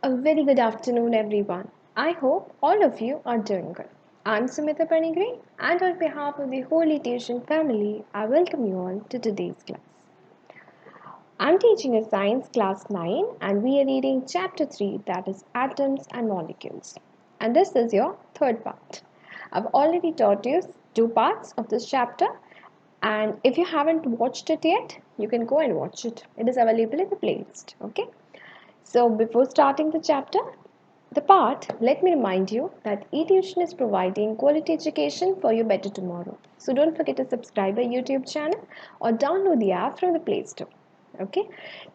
A very good afternoon, everyone. I hope all of you are doing good. I'm Sumita Panigri, and on behalf of the Holy Tuition family, I welcome you all to today's class. I'm teaching a science class 9, and we are reading chapter 3, that is Atoms and Molecules. And this is your third part. I've already taught you two parts of this chapter, and if you haven't watched it yet, you can go and watch it. It is available in the playlist. Okay? So, before starting the part, let me remind you that eTuition is providing quality education for your better tomorrow. So, don't forget to subscribe our YouTube channel or download the app from the Play Store. Okay,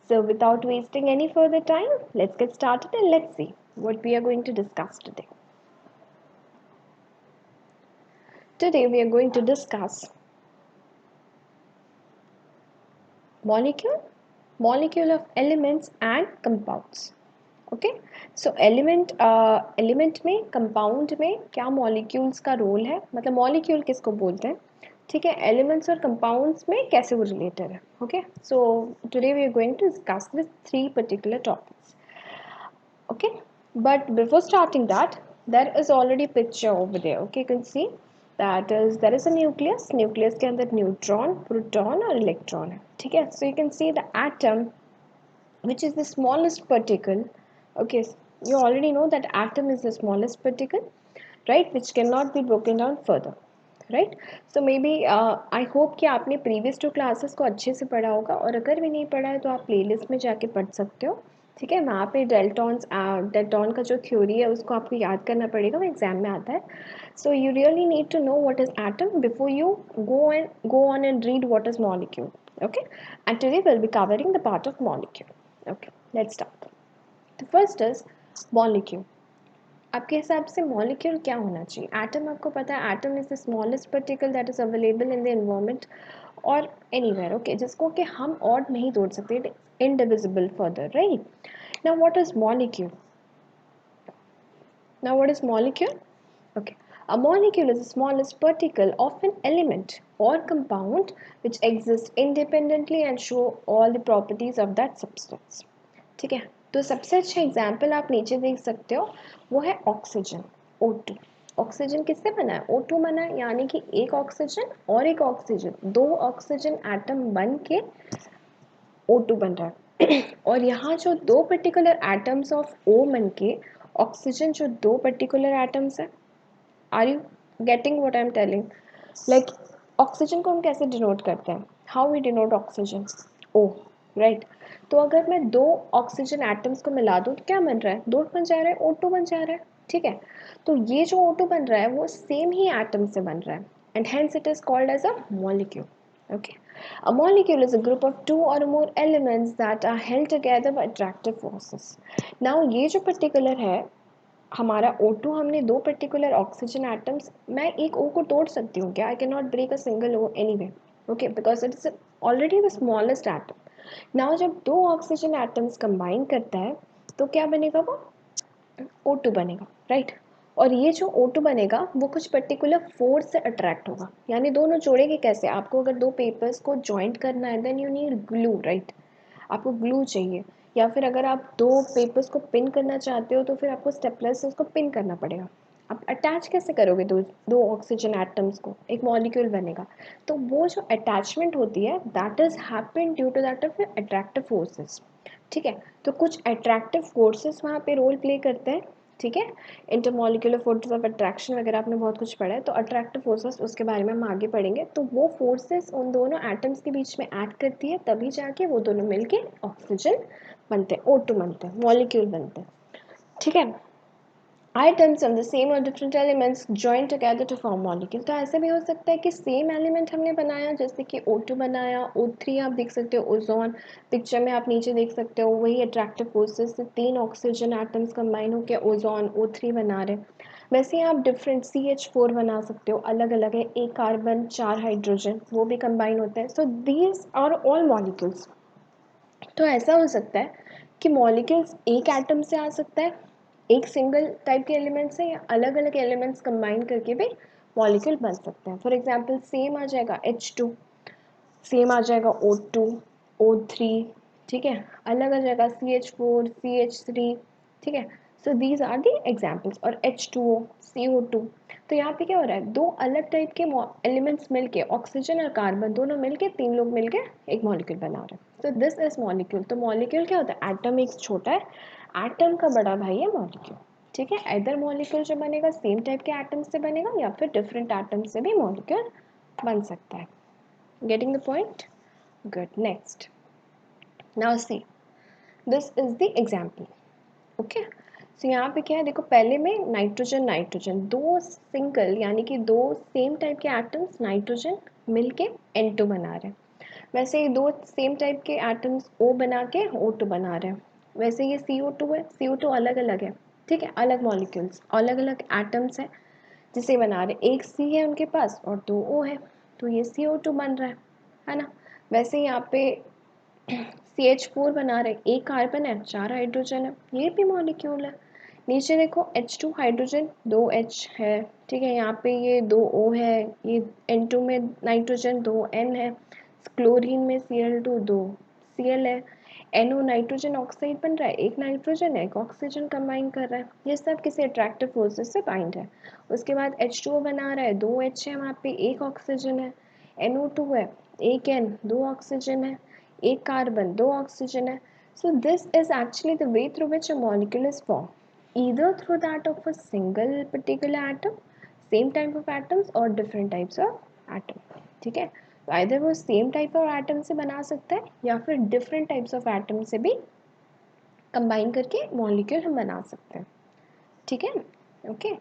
so without wasting any further time, let's get started and let's see what we are going to discuss today. Today, we are going to discuss molecule of elements and compounds. Okay so element में compound में क्या molecules का role है, मतलब molecule किसको बोलते हैं, ठीक है, एलिमेंट्स और कंपाउंड्स में कैसे वो रिलेटेड है. Okay so today we are going to discuss this three particular topics. Okay but before starting that there is already picture over there. Okay you can see that is there is a nucleus के अंदर neutron, proton और electron है. ठीक है, so you can see the atom which is the smallest particle. Okay, you already know that atom is the smallest particle, right, which cannot be broken down further, right. So maybe I hope कि आपने previous two classes को अच्छे से पढ़ा होगा, और अगर भी नहीं पढ़ा है तो आप playlist में जाके पढ़ सकते हो. ठीक है, वहाँ पे डेल्टॉन का जो थ्योरी है उसको आपको याद करना पड़ेगा, वो एग्जाम में आता है. So you really need to know what is atom before you go on and read what is molecule. Okay, and today we'll be covering the part of molecule. Okay, let's start. The first is molecule. आपके हिसाब से molecule क्या होना चाहिए? Atom आपको पता है, atom is the smallest particle that is available in the environment और एनीवेयर. ओके, जिसको कि हम और नहीं तोड़ सकते, it indivisible further, right. Now what is molecule? Now what is molecule? Okay, a molecule is the smallest particle of an element or compound which exists independently and show all the properties of that substance. ठीक है, तो सबसे अच्छा example आप नीचे देख सकते हो, वो है ऑक्सीजन, O2. ऑक्सीजन किससे बना है? O2 बना है, यानी कि एक ऑक्सीजन और एक ऑक्सीजन, दो ऑक्सीजन एटम बन के O2 बन रहा है. और यहाँ जो दो पर्टिकुलर एटम्स ऑफ O बन के ऑक्सीजन, जो दो पर्टिकुलर एटम्स है, are you getting what I am telling? Like oxygen को हम कैसे डिनोट करते हैं? How we denote oxygen? O, right. तो अगर मैं दो ऑक्सीजन एटम्स को मिला दूँ तो क्या बन रहा है? दो बन जा रहा है, O2 बन जा रहा है. ठीक है, तो ये जो O2 बन रहा है वो सेम ही एटम से बन रहा है, and hence it is called as a molecule. Okay, a molecule is a group of two or more elements that are held together by attractive forces. Now ये जो particular है हमारा O2, हमने दो पर्टिकुलर ऑक्सीजन एटम्स, मैं एक O को तोड़ सकती हूँ क्या? I can not break a single O anyway. Okay, because it is already the smallest atom. Now जब दो ऑक्सीजन एटम्स कंबाइन करता है तो क्या बनेगा? वो O2 बनेगा, राइट. और ये जो O2 बनेगा वो कुछ पर्टिकुलर फोर्स से अट्रैक्ट होगा, यानी दोनों जोड़ेंगे कैसे? आपको अगर दो पेपर्स को जॉइंट करना है then you need glue, right. आपको ग्लू चाहिए, या फिर अगर आप दो पेपर्स को पिन करना चाहते हो तो फिर आपको स्टेपलर से उसको पिन करना पड़ेगा. आप अटैच कैसे करोगे दो दो ऑक्सीजन एटम्स को? एक मॉलिक्यूल बनेगा. तो वो जो अटैचमेंट होती है that is happen due to that of attractive forces. ठीक है, तो कुछ अट्रैक्टिव फोर्सेस वहाँ पे रोल प्ले करते हैं. ठीक है, इंटरमोलिकुलर फोर्सेस ऑफ अट्रैक्शन वगैरह आपने बहुत कुछ पढ़ा है, तो अट्रैक्टिव फोर्सेस उसके बारे में हम आगे पढ़ेंगे. तो वो फोर्सेस उन दोनों एटम्स के बीच में एक्ट करती है, तभी जाके वो दोनों मिलके ऑक्सीजन बनते हैं, O2 बनते हैं, मॉलिक्यूल बनते हैं. ठीक है, atoms of the same or different elements join together to form molecule. तो ऐसे भी हो सकता है कि सेम एलिमेंट हमने बनाया, जैसे कि O2 बनाया, O3 आप देख सकते हो, ओजोन पिक्चर में आप नीचे देख सकते हो, वही अट्रैक्टिव फोर्सेस से तीन ऑक्सीजन एटम्स कंबाइन होकर ओजोन O3 बना रहे. वैसे ही आप डिफरेंट CH4 बना सकते हो, अलग अलग है, एक कार्बन चार हाइड्रोजन, वो भी कंबाइन होते हैं. So these are all molecules. तो ऐसा हो सकता है कि मॉलिक्यूल्स एक एटम से आ सकता है, एक सिंगल टाइप के एलिमेंट से, या अलग अलग एलिमेंट्स कंबाइन करके भी मॉलिक्यूल बन सकते हैं. फॉर एग्जांपल सेम आ जाएगा H2, सेम आ जाएगा O2, O3. ठीक है, अलग आ जाएगा CH4, CH3, ठीक है। So these are the examples. और H2O, CO2, तो यहाँ पे क्या हो रहा है, दो अलग टाइप के एलिमेंट्स मिलके, ऑक्सीजन और कार्बन दोनों मिलके, तीन लोग मिलके एक मॉलिक्यूल बना रहे हैं। तो दिस इज मॉलिक्यूल। तो मॉलिक्यूल क्या होता है, एटम एक छोटा है, एटम का बड़ा भाई है मॉलिक्यूल। ठीक है, इधर मॉलिक्यूल जो बनेगा सेम टाइप के एटम से बनेगा या फिर डिफरेंट एटम से भी मॉलिक्यूल बन सकता है। Getting the point? Good. Next, now see, this is the example. Okay, so यहाँ पे क्या है, देखो पहले में नाइट्रोजन नाइट्रोजन, दो सिंगल यानी कि दो सेम टाइप के एटम्स नाइट्रोजन मिलके N2 बना रहे हैं। वैसे ही दो सेम टाइप के एटम्स O बना के O2 बना रहे हैं। वैसे ये CO2 है, CO2 अलग अलग है, ठीक है, अलग मॉलिक्यूल्स, अलग अलग एटम्स है जिसे बना रहे। एक C है उनके पास और दो O है, तो ये CO2 बन रहा है ना। वैसे यहाँ पे CH4 बना रहे, एक कार्बन है, चार हाइड्रोजन है, ये भी मॉलिक्यूल है। नीचे देखो H2 हाइड्रोजन, दो H है, ठीक है, यहाँ पे ये दो O है, ये N2 में नाइट्रोजन, दो N है, क्लोरीन में Cl2, दो Cl है, NO नाइट्रोजन ऑक्साइड बन रहा है, एक नाइट्रोजन है, एक ऑक्सीजन कंबाइन कर रहा है, ये सब किसी अट्रैक्टिव फोर्सेस से बाइंड है। उसके बाद H2O बना रहा है, दो H है वहाँ पे, एक ऑक्सीजन है, NO2 है, एक N, दो ऑक्सीजन है, एक कार्बन, दो ऑक्सीजन है। So this is actually the way through which a molecule is formed, either through that of a single particular atom, same type of atoms or different types of atom। ठीक है, तो either वो same type of atom से बना सकता है या फिर different types of atom से भी combine करके molecule हम बना सकते हैं। ठीक है, okay.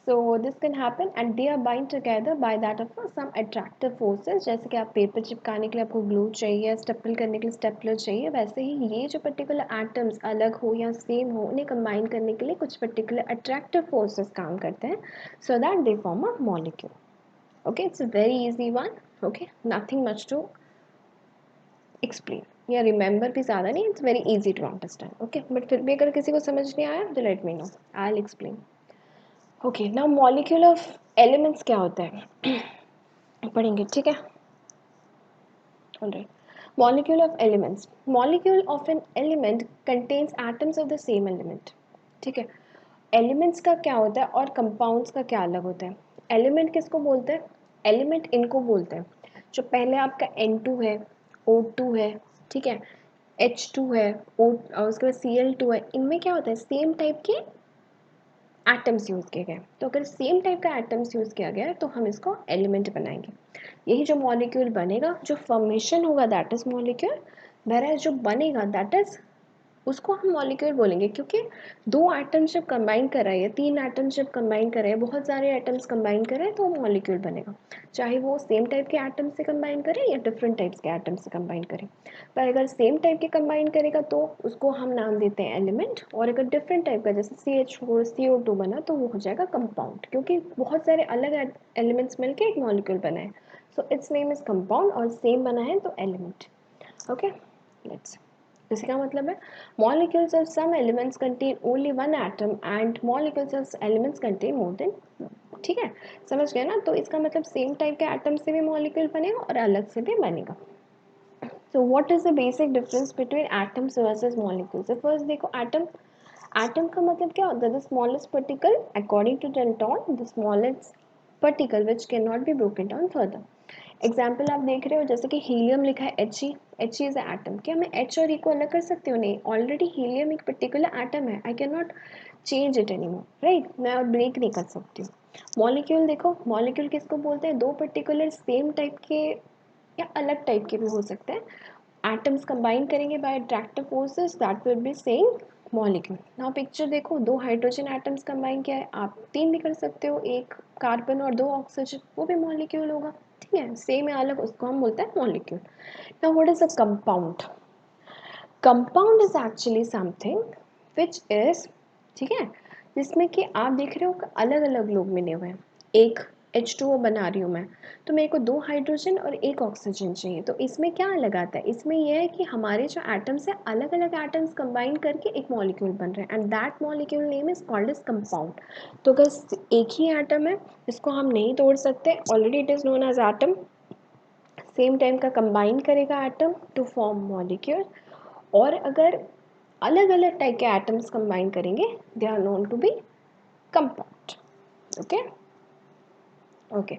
So this can happen and they are bind together by that of some attractive forces। जैसे कि आप पेपर चिपकाने के लिए आपको ग्लू चाहिए, स्टेपल करने के लिए स्टेपलर चाहिए, वैसे ही ये जो पर्टिकुलर एटम्स अलग हो या सेम हो, उन्हें कंबाइन करने के लिए कुछ पर्टिकुलर अट्रैक्टिव फोर्सेस काम करते हैं, so that they form a molecule. Okay, it's a very easy one. Okay, nothing much to explain या रिमेंबर भी ज़्यादा नहीं, it's very easy to understand. Okay, but फिर भी अगर किसी को समझ नहीं आया तो let me know, I will explain. Okay, now molecule of elements क्या होता है पढ़ेंगे, ठीक है। Alright, molecule of elements, molecule of an element contains atoms of the same element. ठीक है, एलिमेंट्स का क्या होता है और कंपाउंड्स का क्या अलग होता है। एलिमेंट किसको बोलते हैं, एलिमेंट इनको बोलते हैं जो पहले आपका N2 है, O2 है, ठीक है, H2 है, और उसके बाद Cl2 है, इनमें क्या होता है, सेम टाइप के एटम्स यूज़ किए गए। तो अगर सेम टाइप का एटम्स यूज़ किया गया है तो हम इसको एलिमेंट बनाएंगे। यही जो मॉलिक्यूल बनेगा, जो फॉर्मेशन होगा दैट इज मॉलिक्यूल, वैराज जो बनेगा दैट इज, उसको हम मॉलिक्यूल बोलेंगे। क्योंकि दो एटम्स जब कंबाइन कर रहे हैं, तीन एटम्स जब कंबाइन कर रहे हैं, बहुत सारे एटम्स कंबाइन कर रहे हैं, तो मॉलिक्यूल बनेगा, चाहे वो सेम टाइप के एटम से कंबाइन करें या डिफरेंट टाइप्स के एटम से कंबाइन करें। पर अगर सेम टाइप के कंबाइन करेगा तो उसको हम नाम देते हैं एलिमेंट, और अगर डिफरेंट टाइप का जैसे CH4 CO2 बना तो वो हो जाएगा कंपाउंड, क्योंकि बहुत सारे अलग एलिमेंट्स मिलकर एक मॉलिक्यूल बना है। So it's name is compound, और सेम बना है तो एलिमेंट। ओके, लेट्स, इसका मतलब है molecules of some elements contain only one atom and molecules of elements contain more than। ठीक है, समझ गए ना। तो इसका मतलब सेम टाइप के एटम से भी मॉलिक्यूल बनेगा और अलग से भी बनेगा। So what is the basic difference between atoms versus molecules? So first देखो एटम, एटम का मतलब क्या होता है, the smallest particle according to Dalton, the smallest particle which can not be broken down further. Example आप देख रहे हो, जैसे कि हीलियम लिखा है He, He इज एटम, क्या मैं H और E को अलग कर सकती हूँ, नहीं, ऑलरेडी हीलियम एक पर्टिकुलर एटम है, आई can not change it anymore, right, मैं और ब्रेक नहीं कर सकती हूँ। मॉलिक्यूल देखो, मॉलिक्यूल किसको बोलते हैं, दो पर्टिकुलर सेम टाइप के या अलग टाइप के भी हो सकते हैं, एटम्स कंबाइन करेंगे by attractive forces, that will be saying molecule. Now picture देखो, दो हाइड्रोजन एटम्स कंबाइन किया है, आप तीन भी कर सकते हो, एक कार्बन और दो ऑक्सीजन, वो भी मॉलिक्यूल होगा। ठीक है, सेम है अलग, उसको हम बोलते हैं molecule. Now what is a compound, compound is actually something which is, ठीक है, जिसमें कि आप देख रहे हो अलग अलग लोग मिले हुए हैं, एक H2O बना रही हूँ मैं, तो मेरे को दो हाइड्रोजन और एक ऑक्सीजन चाहिए, तो इसमें क्या अलग आता है, इसमें यह है कि हमारे जो एटम्स है अलग अलग एटम्स कंबाइन करके एक मॉलिक्यूल बन रहे हैं, and that molecule name is called as compound. तो अगर एक ही एटम है, इसको हम नहीं तोड़ सकते, already it is known as atom, same time का कंबाइन करेगा एटम टू फॉर्म मॉलिक्यूल। और अगर अलग अलग टाइप के एटम्स कंबाइन करेंगे, they are known to be compound. Okay okay.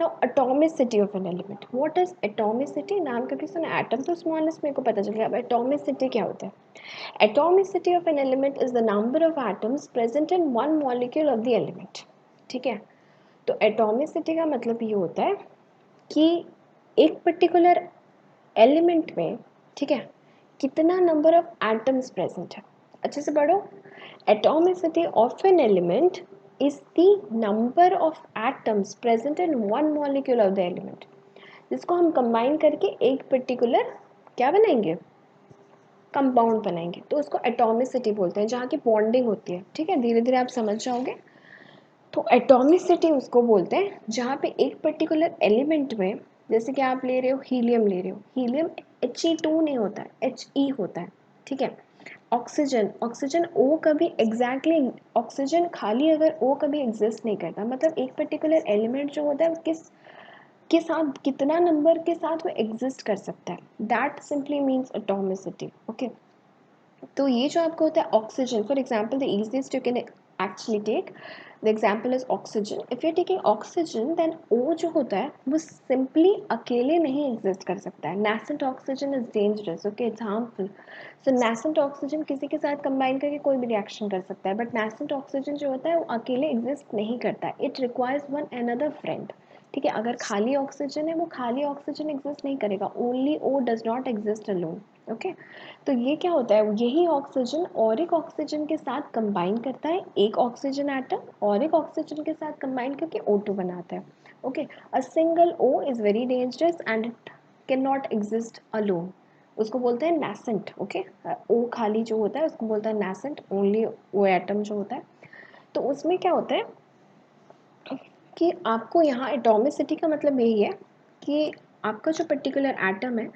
Now atomicity of an element. What is atomicity? नाम कभी सुना? एटम तो स्मॉलेस्ट मेरे को पता चल गया, अब एटॉमिसिटी क्या होता है? Atomicity of an element is the number of atoms present in one molecule of the element. ठीक है, तो एटॉमिसिटी का मतलब ये होता है कि एक पर्टिकुलर एलिमेंट में, ठीक है, कितना नंबर ऑफ एटम्स प्रेजेंट है. अच्छे से पढ़ो. Atomicity of an element is the number of atoms present in one molecule of the element, जिसको हम कंबाइन करके एक पर्टिकुलर क्या बनाएंगे, कंपाउंड बनाएंगे. तो उसको एटॉमिसिटी बोलते हैं, जहाँ की बॉन्डिंग होती है. ठीक है, धीरे धीरे आप समझ जाओगे. तो एटॉमिसिटी उसको बोलते हैं जहाँ पे एक पर्टिकुलर एलिमेंट में, जैसे कि आप ले रहे हो हीलियम, ले रहे हो हीलियम He2 नहीं होता है, He होता है. ठीक है. ऑक्सीजन, ऑक्सीजन O कभी एग्जैक्टली ऑक्सीजन खाली अगर O कभी एग्जिस्ट नहीं करता, मतलब एक पर्टिकुलर एलिमेंट जो होता है वो किस के साथ, कितना नंबर के साथ वो एग्जिस्ट कर सकता है, that simply means atomicity. Okay. तो ये जो आपको होता है oxygen, for example the easiest you can actually take the example is oxygen. if you're taking oxygen then O जो होता है वो simply अकेले नहीं exist कर सकता है. nascent oxygen is dangerous, okay, it's harmful. so nascent oxygen किसी के साथ combine करके कोई भी reaction कर सकता है, but nascent oxygen जो होता है वो अकेले exist नहीं करता है. it requires one another friend. ठीक है, अगर खाली ऑक्सीजन है वो खाली ऑक्सीजन एग्जिस्ट नहीं करेगा, only O does not exist alone. Okay. तो ये क्या होता है, यही ऑक्सीजन और एक ऑक्सीजन के साथ कंबाइन करता है, एक ऑक्सीजन एटम और एक ऑक्सीजन के साथ कंबाइन करके O2 बनाता है. Okay. A single O is very dangerous and it can not exist alone. उसको बोलते हैं nascent. ओके. O खाली जो होता है उसको बोलता है nascent, ओनली O एटम जो होता है. तो उसमें क्या होता है कि आपको यहाँ एटॉमिसिटी का मतलब यही है कि आपका जो पर्टिकुलर एटम है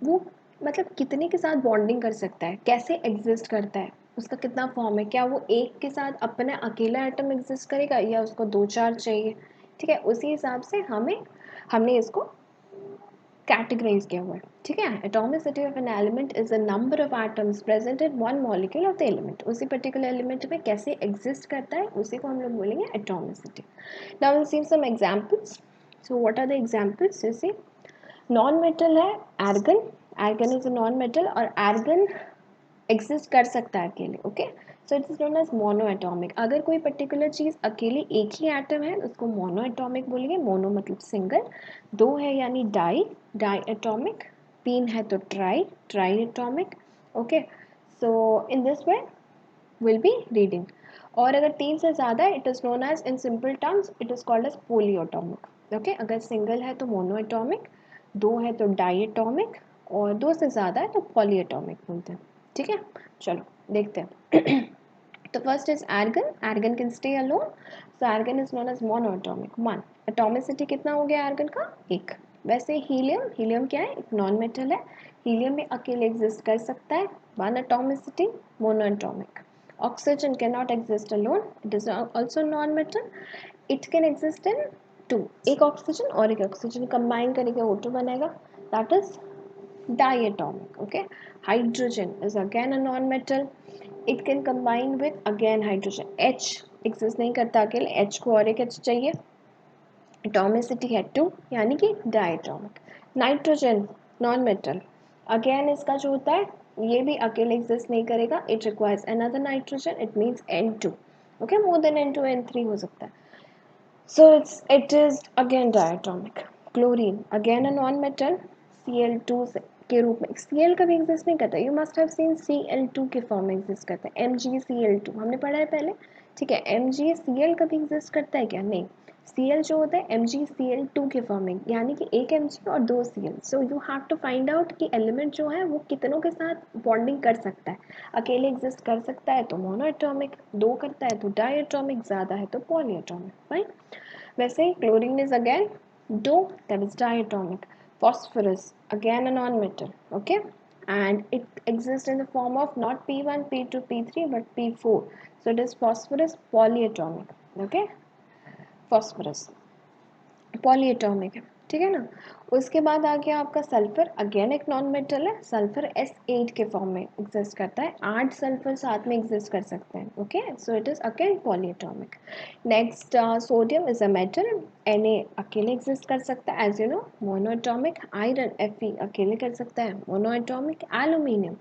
वो मतलब कितने के साथ बॉन्डिंग कर सकता है, कैसे एग्जिस्ट करता है, उसका कितना फॉर्म है, क्या वो एक के साथ अपना अकेला एटम एग्जिस्ट करेगा या उसको दो चार चाहिए. ठीक है, उसी हिसाब से हमने इसको कैटेगराइज किया हुआ है. ठीक है. Atomicity of an element is the number of atoms present in one molecule of the element. उसी पर्टिकुलर एलिमेंट में कैसे एग्जिस्ट करता है उसी को हम लोग बोलेंगे atomicity. Now we'll see some examples. So what are the examples? You see, non-metal है argon. Argon is a non-metal और argon exist कर सकता है अकेले. Okay. So it is known as monoatomic. अगर कोई particular चीज़ अकेले एक ही atom है उसको monoatomic बोलेंगे. mono मतलब single. दो है यानी diatomic. तीन है तो triatomic. Okay. So in this way will be reading. और अगर तीन से ज़्यादा है, it is known as in simple terms it is called as polyatomic. Okay. अगर सिंगल है तो मोनोएटॉमिक, दो है तो डाईएटॉमिक और दो से ज़्यादा है तो पॉलीएटॉमिक बोलते हैं. ठीक है, चलो देखते हैं. तो first is argon. Argon can stay alone, so argon is known as monoatomic. One. Atomicity कितना हो गया आर्गन का? एक. वैसे हीलियम, हीलियम क्या है? एक नॉन मेटल है. हीलियम में अकेले एग्जिस्ट कर सकता है. One atomicity, monoatomic. Oxygen cannot exist alone. It is also non-metal. It can exist in two. एक ऑक्सीजन और एक ऑक्सीजन कंबाइन करके O2 बनेगा. That is diatomic. Okay. Hydrogen is again a non-metal. It can combine with again hydrogen. H exist नहीं करता अकेले. H को और एक H चाहिए. एटॉमिसिटी है 2 यानी कि diatomic. Nitrogen non metal. Again इसका जो होता है ये भी अकेले एग्जिस्ट नहीं करेगा. It requires another nitrogen. It means N2. Okay. More than N2 N3 हो सकता है. सो it is again diatomic. Chlorine again a non metal. Cl2 के रूप में. Cl कभी एग्जिस्ट नहीं करता. You must have seen Cl2 के फॉर्म में एग्जिस्ट करता है. MgCl2 हमने पढ़ा है पहले. ठीक है. MgCl कभी एग्जिस्ट करता है क्या? नहीं. Cl जो होता है MgCl2 के फॉर्म में, यानी कि एक Mg और दो Cl. So you have to find out कि एलिमेंट जो है वो कितनों के साथ बॉन्डिंग कर सकता है. अकेले एग्जिस्ट कर सकता है तो मोनोएटॉमिक, दो करता है तो डायएटॉमिक, ज़्यादा है तो पॉलीएटॉमिक. फाइन. वैसे ही क्लोरीन इज अगेन दो, that is diatomic. Phosphorus again a non-metal. Okay. And it exists in the form of not P1 P2 P3 but P4. So it is phosphorus polyatomic. Okay. Phosphorus polyatomic है. ठीक है ना। उसके बाद आ गया आपका sulphur, again एक non metal है, सल्फर S8 के फॉर्म में एग्जिस्ट करता है, 8 सल्फर साथ में एग्जिस्ट कर सकते हैं, okay, so it is again polyatomic. Next sodium is a metal, Na अकेले एग्जिस्ट कर सकता है as you know, monoatomic. Iron Fe अकेले कर सकता है, मोनोएटॉमिक। Aluminium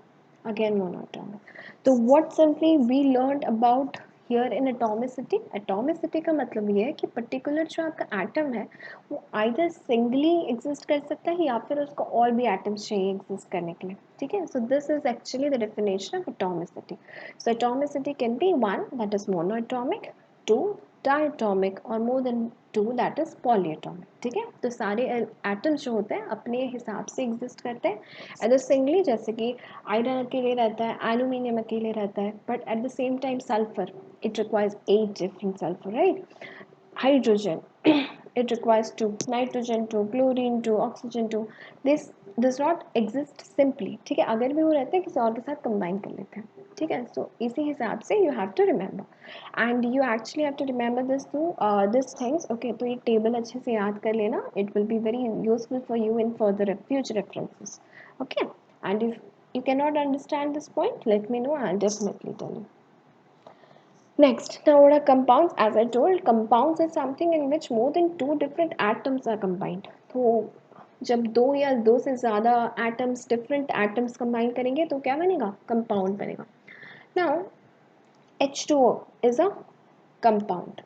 again monoatomic. तो what simply we learned about here in atomicity, atomicity का मतलब ये है कि पर्टिकुलर जो आपका एटम है वो आइदर सिंगली एग्जिस्ट कर सकता है या फिर उसको और भी एटम्स चाहिए एग्जिस्ट करने के लिए, ठीक है। So this is actually the definition of atomicity. So atomicity can be one that is monoatomic, two diatomic और more than two that is polyatomic, ठीक है। तो सारे एटम्स जो होते हैं अपने हिसाब से एग्जिस्ट करते हैं एज सिंगली, जैसे कि आयरन अकेले रहता है, एल्यूमिनियम अकेले रहता है, but at the same time sulphur it requires 8 different sulfur, right? Hydrogen it requires 2, nitrogen 2, chlorine 2, oxygen 2. This does not exist simply, ठीक है। अगर भी वो रहते हैं किसी और के साथ कंबाइन कर लेते हैं, ठीक है। सो इसी हिसाब से you have to remember and you actually have to remember this to this things, okay. तो ये टेबल अच्छे से याद कर लेना, it will be very useful for you in further future references, okay. And if you cannot understand this point, let me know, I'll definitely tell you. Next, now what are compounds? As I told, compounds is something in which more than two different atoms are combined. तो जब दो या दो से ज़्यादा atoms, different atoms combine करेंगे तो क्या बनेगा? Compound बनेगा. Now, H2O is a compound.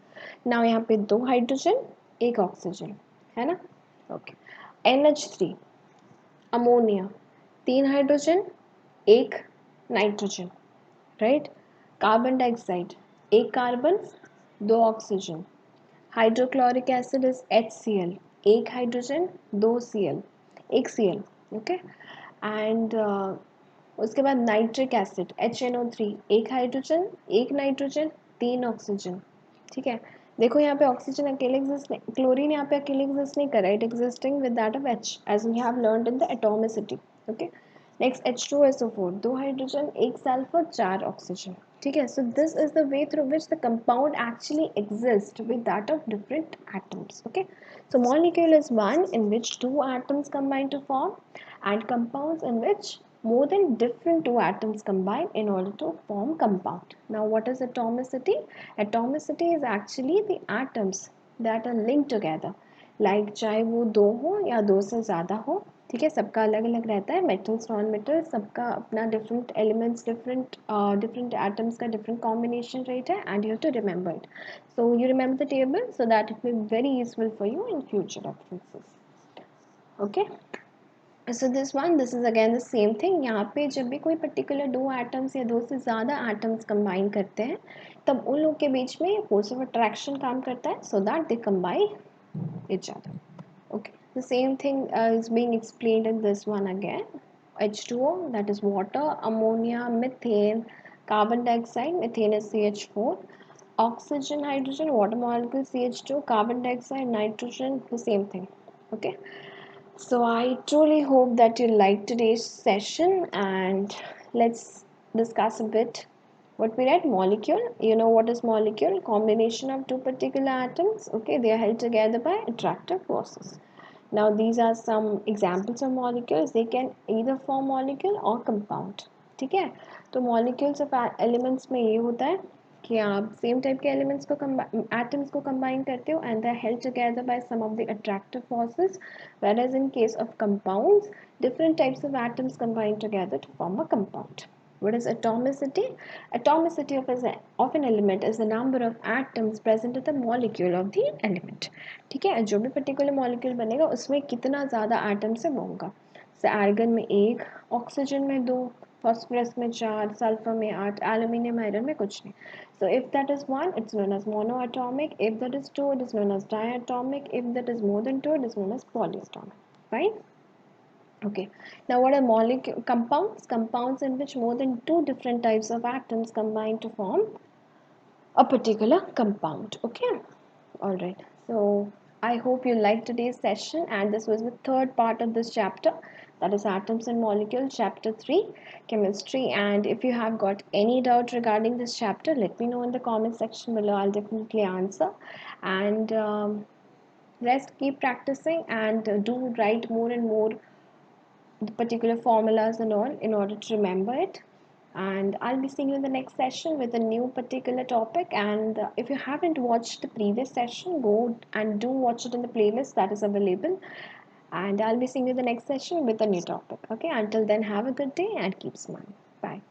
Now यहाँ पे दो हाइड्रोजन, एक ऑक्सीजन, है ना? Okay. NH3, अमोनिया, तीन हाइड्रोजन, एक नाइट्रोजन, राइट। कार्बन डाइऑक्साइड, एक कार्बन, दो oxygen. Hydrochloric acid is HCl, एक हाइड्रोजन, दो Cl, एक Cl, ओके। एंड उसके बाद नाइट्रिक एसिड HNO3, एक हाइड्रोजन, एक नाइट्रोजन, तीन ऑक्सीजन, ठीक है। देखो यहाँ पे ऑक्सीजन अकेले एग्जिस्ट नहीं, क्लोरीन यहाँ पे अकेले एग्जिस्ट नहीं कर रहा है, it existing with that of H as we have learned in the atomicity, okay. Next H2SO4, दो हाइड्रोजन, एक सल्फर, चार ऑक्सीजन, ठीक है। So this is the way through which the compound actually exist with that of different atoms, okay. So molecule is one in which two atoms combine to form and compounds in which more than different two atoms combine in order to form compound. Now what is atomicity? Atomicity is actually the atoms that are linked together, like चाहे वो दो हो या दो से ज़्यादा हो, ठीक है। सबका अलग अलग रहता है, मेटल्स नॉन मेटल्स सबका अपना different elements, different different atoms का डिफरेंट कॉम्बिनेशन रेट है and you have to remember it. So you remember the table so that it will very useful for you in future references, okay. So this is again the same thing. यहाँ पे जब भी कोई particular दो atoms या दो से ज़्यादा एटम्स कंबाइन करते हैं तब उन लोग के बीच में फोर्स ऑफ अट्रैक्शन काम करता है सो that they combine each other, okay। The same thing is being explained in this one again. H2O, that is water, ammonia, methane, carbon dioxide, methane is CH4, oxygen, hydrogen, water molecule CH2, carbon dioxide, nitrogen, the same thing, okay। So I truly hope that you liked today's session and let's discuss a bit what we read. Molecule, you know what is molecule? Combination of two particular atoms, okay, they are held together by attractive forces. Now these are some examples of molecules. They can either form molecule or compound, ठीक है। तो molecules of elements में ये होता है कि आप same type के एलिमेंट्स को एटम्स को कंबाइन करते हो and they are held together by some of the attractive forces, whereas in case of compounds different types of atoms combine together to form a compound. What is atomicity? Atomicity of an element is the number of atoms present in the molecule of the element, ठीक है। जो भी particular molecule बनेगा उसमें कितना ज़्यादा atoms है वो होगा। जैसे आर्गन में एक, ऑक्सीजन में दो, फॉस्फोरस में चार, सल्फर में आठ, एल्यूमिनियम आयरन में कुछ नहीं। So if that is one, it's known as monoatomic. If that is two, it is known as diatomic. If that is more than two, it is known as polyatomic. Fine? Okay. Now what are molecule compounds? Compounds in which more than two different types of atoms combine to form a particular compound, okay. All right, so I hope you liked today's session and this was the third part of this chapter, that is atoms and molecules, chapter 3, chemistry. And if you have got any doubt regarding this chapter, let me know in the comment section below, I'll definitely answer. And Rest, keep practicing, and do write more and more the particular formulas and all in order to remember it. And I'll be seeing you in the next session with a new particular topic. And if you haven't watched the previous session, go and do watch it in the playlist that is available. And I'll be seeing you in the next session with a new topic. Okay, until then, have a good day and keep smiling. Bye.